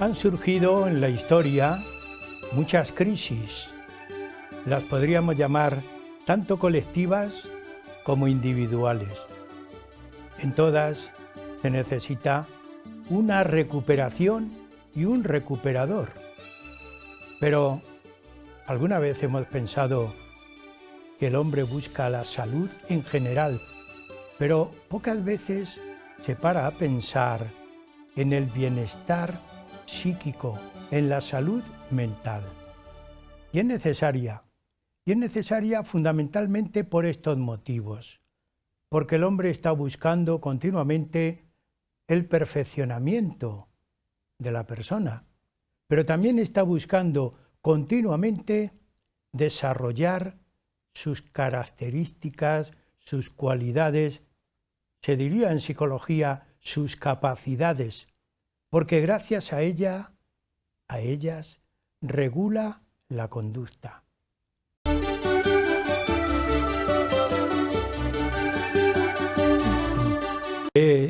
Han surgido en la historia muchas crisis. Las podríamos llamar tanto colectivas como individuales. En todas se necesita una recuperación y un recuperador. Pero, ¿alguna vez hemos pensado que el hombre busca la salud en general, pero pocas veces se para a pensar en el bienestar psíquico, en la salud mental? Y es necesaria fundamentalmente por estos motivos, porque el hombre está buscando continuamente el perfeccionamiento de la persona, pero también está buscando continuamente desarrollar sus características, sus cualidades, se diría en psicología, sus capacidades, porque gracias a ellas regula la conducta.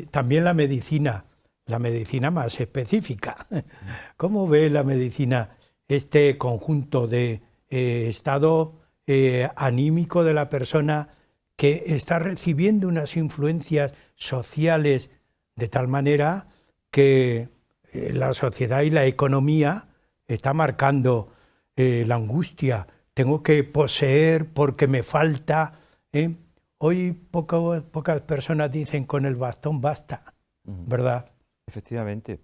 También la medicina más específica. ¿Cómo ve la medicina este conjunto de estado anímico de la persona que está recibiendo unas influencias sociales de tal manera que la sociedad y la economía está marcando la angustia? Tengo que poseer porque me falta. Hoy pocas personas dicen con el bastón basta, ¿verdad? Efectivamente.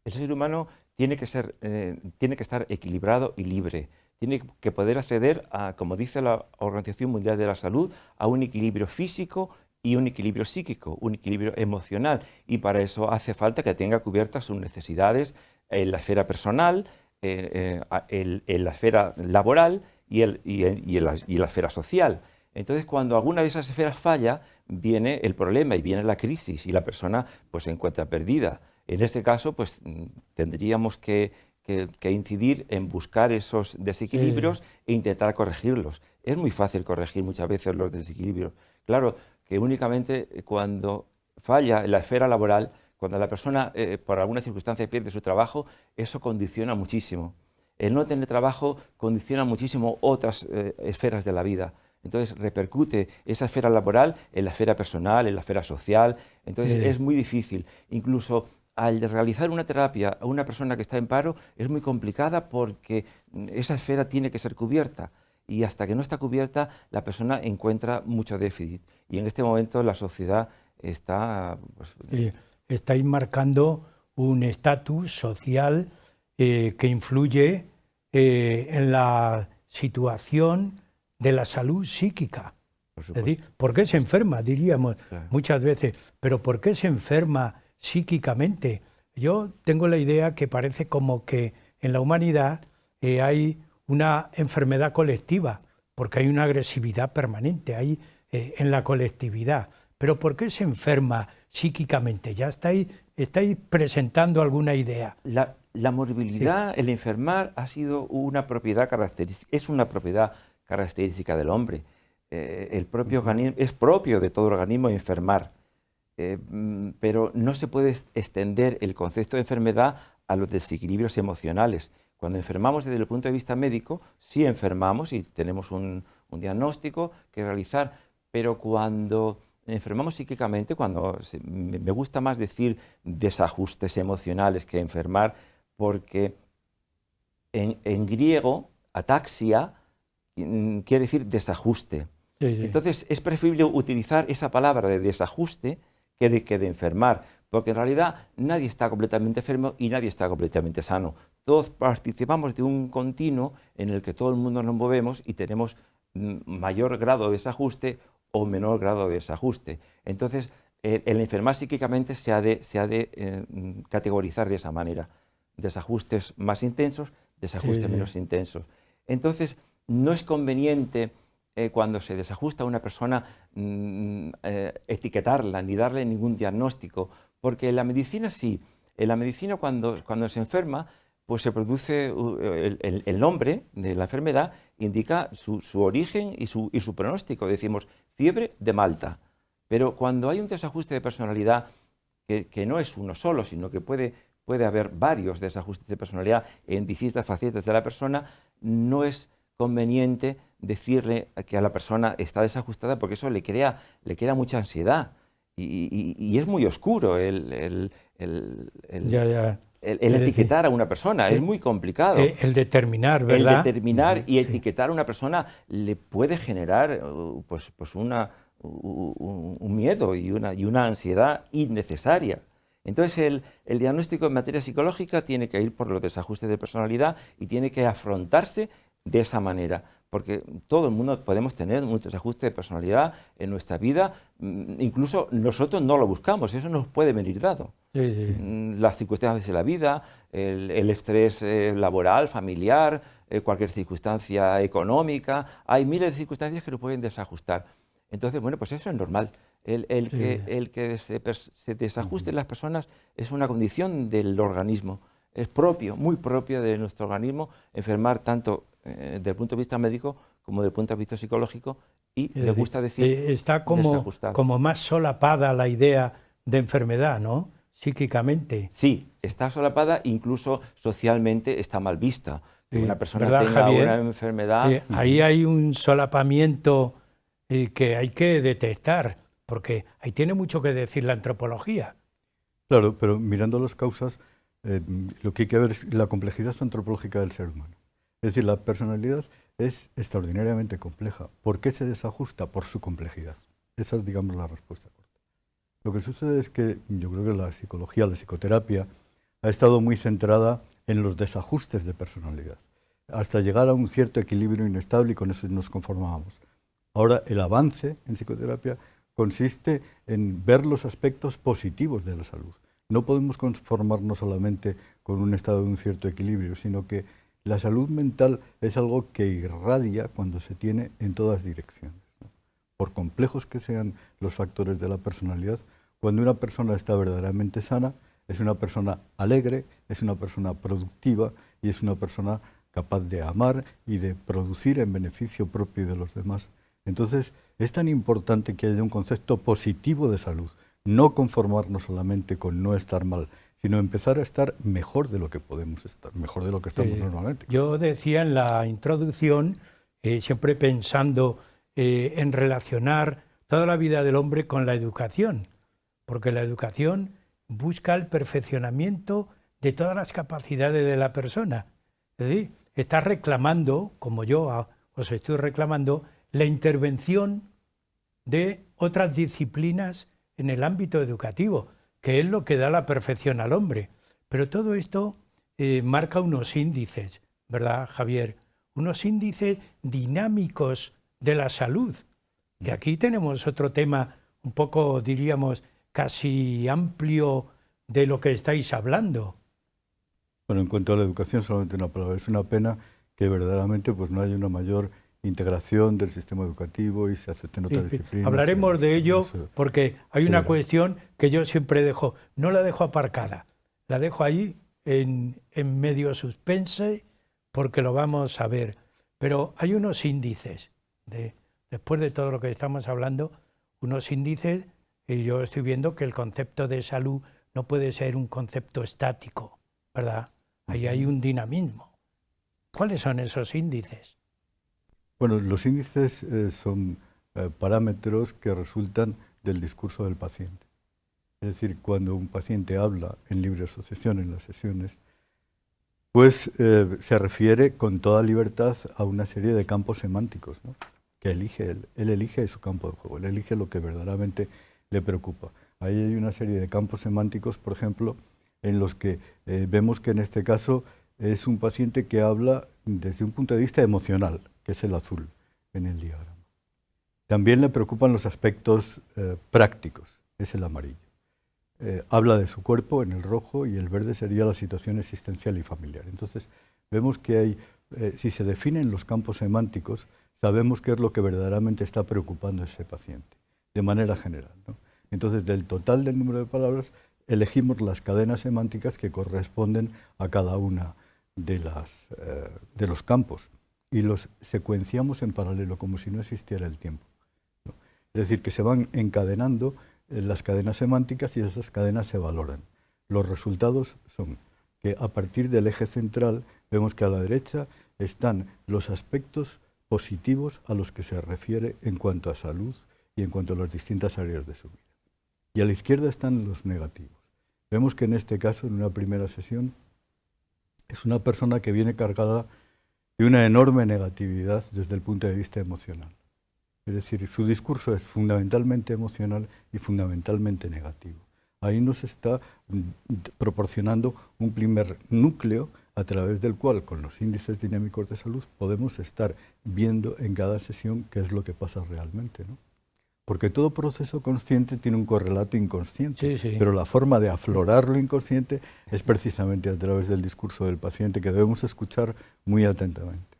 El ser humano tiene que estar equilibrado y libre. Tiene que poder acceder a, como dice la Organización Mundial de la Salud, a un equilibrio físico y un equilibrio psíquico, un equilibrio emocional. Y para eso hace falta que tenga cubiertas sus necesidades en la esfera personal, en la esfera laboral y en la esfera social. Entonces, cuando alguna de esas esferas falla, viene el problema y viene la crisis y la persona pues, se encuentra perdida. En este caso, pues tendríamos que incidir en buscar esos desequilibrios e intentar corregirlos. Es muy fácil corregir muchas veces los desequilibrios. Claro que únicamente cuando falla en la esfera laboral, cuando la persona por alguna circunstancia pierde su trabajo, eso condiciona muchísimo. El no tener trabajo condiciona muchísimo otras esferas de la vida. Entonces repercute esa esfera laboral en la esfera personal, en la esfera social. Entonces es muy difícil. Incluso al realizar una terapia a una persona que está en paro es muy complicada porque esa esfera tiene que ser cubierta. Y hasta que no está cubierta, la persona encuentra mucho déficit. Y en este momento la sociedad está... estáis marcando un estatus social que influye en la situación de la salud psíquica. Es decir, ¿por qué se enferma? Diríamos muchas veces, pero ¿por qué se enferma psíquicamente? Yo tengo la idea que parece como que en la humanidad hay una enfermedad colectiva, porque hay una agresividad permanente ahí en la colectividad. Pero ¿por qué se enferma psíquicamente? ¿Ya estáis presentando alguna idea? La morbilidad, el enfermar, ha sido una propiedad característica, es una propiedad característica del hombre. El propio organismo, es propio de todo organismo enfermar, pero no se puede extender el concepto de enfermedad a los desequilibrios emocionales. Cuando enfermamos desde el punto de vista médico, sí enfermamos y tenemos un diagnóstico que realizar, pero cuando enfermamos psíquicamente, me gusta más decir desajustes emocionales que enfermar, porque en griego, ataxia, quiere decir desajuste. Entonces es preferible utilizar esa palabra de desajuste que de enfermar, porque en realidad nadie está completamente enfermo y nadie está completamente sano. Todos participamos de un continuo en el que todo el mundo nos movemos y tenemos mayor grado de desajuste o menor grado de desajuste. Entonces el enfermar psíquicamente se ha de categorizar de esa manera. Desajustes más intensos, desajustes menos intensos. Entonces, no es conveniente cuando se desajusta a una persona etiquetarla ni darle ningún diagnóstico, porque en la medicina sí. En la medicina cuando se enferma, pues se produce el nombre de la enfermedad, indica su origen y su pronóstico. Decimos fiebre de Malta. Pero cuando hay un desajuste de personalidad que no es uno solo, sino que puede puede haber varios desajustes de personalidad en distintas facetas de la persona, no es conveniente decirle que a la persona está desajustada, porque eso le crea mucha ansiedad y es muy oscuro el etiquetar a una persona, es muy complicado. El determinar, ¿verdad? El determinar y etiquetar a una persona le puede generar pues un miedo y una ansiedad innecesaria. Entonces el diagnóstico en materia psicológica tiene que ir por los desajustes de personalidad y tiene que afrontarse de esa manera, porque todo el mundo podemos tener un desajuste de personalidad en nuestra vida, incluso nosotros no lo buscamos, eso nos puede venir dado. Sí, sí. Las circunstancias de la vida, el estrés laboral, familiar, cualquier circunstancia económica, hay miles de circunstancias que nos pueden desajustar. Entonces, bueno, pues eso es normal. El que se desajusten las personas es una condición del organismo, es propio, muy propio de nuestro organismo, enfermar tanto desde el punto de vista médico como desde el punto de vista psicológico, y le gusta decir está como más solapada la idea de enfermedad, ¿no? Psíquicamente. Sí, está solapada, incluso socialmente está mal vista. Que una persona tenga Javier? una enfermedad. Ahí hay un solapamiento que hay que detectar, porque ahí tiene mucho que decir la antropología. Claro, pero mirando las causas, lo que hay que ver es la complejidad antropológica del ser humano. Es decir, la personalidad es extraordinariamente compleja. ¿Por qué se desajusta? Por su complejidad. Esa es, digamos, la respuesta corta. Lo que sucede es que yo creo que la psicología, la psicoterapia, ha estado muy centrada en los desajustes de personalidad, hasta llegar a un cierto equilibrio inestable, y con eso nos conformábamos. Ahora, el avance en psicoterapia consiste en ver los aspectos positivos de la salud. No podemos conformarnos solamente con un estado de un cierto equilibrio, sino que la salud mental es algo que irradia cuando se tiene en todas direcciones, ¿no? Por complejos que sean los factores de la personalidad, cuando una persona está verdaderamente sana, es una persona alegre, es una persona productiva y es una persona capaz de amar y de producir en beneficio propio y de los demás. Entonces, es tan importante que haya un concepto positivo de salud, no conformarnos solamente con no estar mal, sino empezar a estar mejor de lo que podemos estar, mejor de lo que estamos normalmente. Yo decía en la introducción, siempre pensando en relacionar toda la vida del hombre con la educación, porque la educación busca el perfeccionamiento de todas las capacidades de la persona. Es decir, está reclamando, como yo os estoy reclamando, la intervención de otras disciplinas en el ámbito educativo, que es lo que da la perfección al hombre. Pero todo esto marca unos índices, ¿verdad, Javier? Unos índices dinámicos de la salud, que aquí tenemos otro tema un poco, diríamos, casi amplio de lo que estáis hablando. Bueno, en cuanto a la educación, solamente una palabra. Es una pena que verdaderamente pues, no haya una mayor integración del sistema educativo y se acepten otras disciplinas. Hablaremos de ello porque hay una cuestión que yo siempre dejo, no la dejo aparcada, la dejo ahí en medio suspense porque lo vamos a ver. Pero hay unos índices, después de todo lo que estamos hablando, unos índices, y yo estoy viendo que el concepto de salud no puede ser un concepto estático, ¿verdad? Ahí hay un dinamismo. ¿Cuáles son esos índices? Bueno, los índices son parámetros que resultan del discurso del paciente. Es decir, cuando un paciente habla en libre asociación en las sesiones, pues se refiere con toda libertad a una serie de campos semánticos, ¿no? Que elige él. Él elige su campo de juego, él elige lo que verdaderamente le preocupa. Ahí hay una serie de campos semánticos, por ejemplo, en los que vemos que en este caso es un paciente que habla desde un punto de vista emocional, que es el azul en el diagrama. También le preocupan los aspectos prácticos, es el amarillo. Habla de su cuerpo en el rojo y el verde sería la situación existencial y familiar. Entonces, vemos que hay, si se definen los campos semánticos, sabemos qué es lo que verdaderamente está preocupando a ese paciente, de manera general, ¿no? Entonces, del total del número de palabras, elegimos las cadenas semánticas que corresponden a cada una de los campos y los secuenciamos en paralelo, como si no existiera el tiempo, ¿no? Es decir, que se van encadenando las cadenas semánticas y esas cadenas se valoran. Los resultados son que a partir del eje central vemos que a la derecha están los aspectos positivos a los que se refiere en cuanto a salud y en cuanto a las distintas áreas de su vida. Y a la izquierda están los negativos. Vemos que en este caso, en una primera sesión, es una persona que viene cargada de una enorme negatividad desde el punto de vista emocional. Es decir, su discurso es fundamentalmente emocional y fundamentalmente negativo. Ahí nos está proporcionando un primer núcleo a través del cual, con los índices dinámicos de salud, podemos estar viendo en cada sesión qué es lo que pasa realmente, ¿no? Porque todo proceso consciente tiene un correlato inconsciente, Sí, sí. pero la forma de aflorar lo inconsciente es precisamente a través del discurso del paciente, que debemos escuchar muy atentamente.